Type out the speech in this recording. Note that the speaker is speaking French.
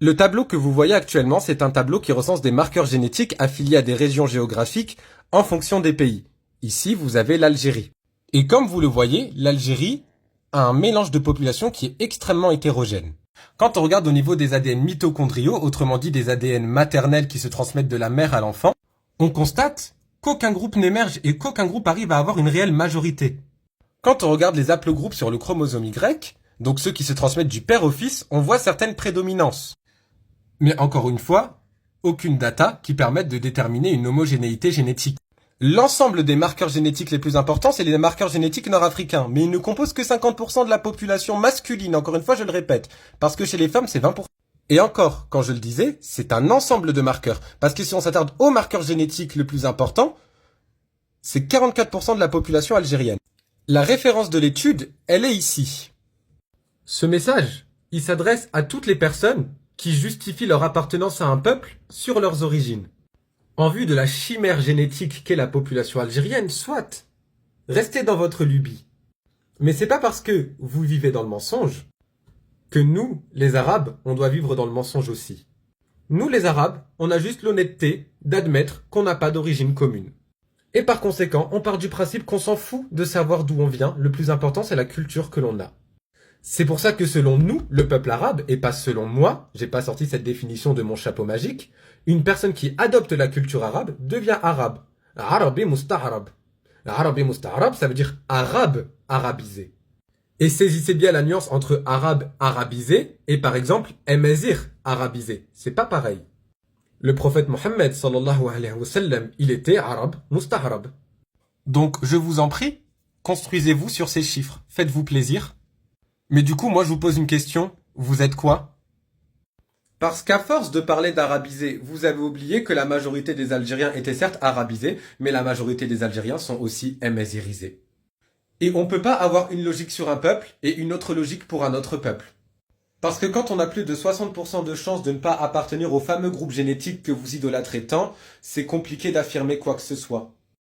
Le tableau que vous voyez actuellement, c'est un tableau qui recense des marqueurs génétiques affiliés à des régions géographiques en fonction des pays. Ici, vous avez l'Algérie. Et comme vous le voyez, l'Algérie a un mélange de population qui est extrêmement hétérogène. Quand on regarde au niveau des ADN mitochondriaux, autrement dit des ADN maternels qui se transmettent de la mère à l'enfant, on constate qu'aucun groupe n'émerge et qu'aucun groupe arrive à avoir une réelle majorité. Quand on regarde les haplogroupes sur le chromosome Y, donc ceux qui se transmettent du père au fils, on voit certaines prédominances. Mais encore une fois, aucune data qui permette de déterminer une homogénéité génétique. L'ensemble des marqueurs génétiques les plus importants, c'est les marqueurs génétiques nord-africains, mais ils ne composent que 50% de la population masculine, encore une fois je le répète, parce que chez les femmes c'est 20%. Et encore, quand je le disais, c'est un ensemble de marqueurs, parce que si on s'attarde aux marqueurs génétiques le plus important, c'est 44% de la population algérienne. La référence de l'étude, elle est ici. Ce message, il s'adresse à toutes les personnes qui justifient leur appartenance à un peuple sur leurs origines. En vue de la chimère génétique qu'est la population algérienne, soit, restez dans votre lubie. Mais c'est pas parce que vous vivez dans le mensonge que nous, les Arabes, on doit vivre dans le mensonge aussi. Nous, les Arabes, on a juste l'honnêteté d'admettre qu'on n'a pas d'origine commune. Et par conséquent, on part du principe qu'on s'en fout de savoir d'où on vient, le plus important c'est la culture que l'on a. C'est pour ça que selon nous, le peuple arabe, et pas selon moi, j'ai pas sorti cette définition de mon chapeau magique, une personne qui adopte la culture arabe devient arabe. Arabi musta'arab. Arabi musta'arab, ça veut dire arabe arabisé. Et saisissez bien la nuance entre arabe arabisé et par exemple amazigh arabisé. C'est pas pareil. Le prophète Mohammed sallallahu alayhi wa sallam, il était arabe musta'arab. Donc je vous en prie, construisez-vous sur ces chiffres, faites-vous plaisir. Mais du coup, moi je vous pose une question, vous êtes quoi? Parce qu'à force de parler d'arabisé, vous avez oublié que la majorité des Algériens étaient certes arabisés, mais la majorité des Algériens sont aussi amazighisés. Et on peut pas avoir une logique sur un peuple et une autre logique pour un autre peuple. Parce que quand on a plus de 60% de chances de ne pas appartenir au fameux groupe génétique que vous idolâtrez tant, c'est compliqué d'affirmer quoi que ce soit.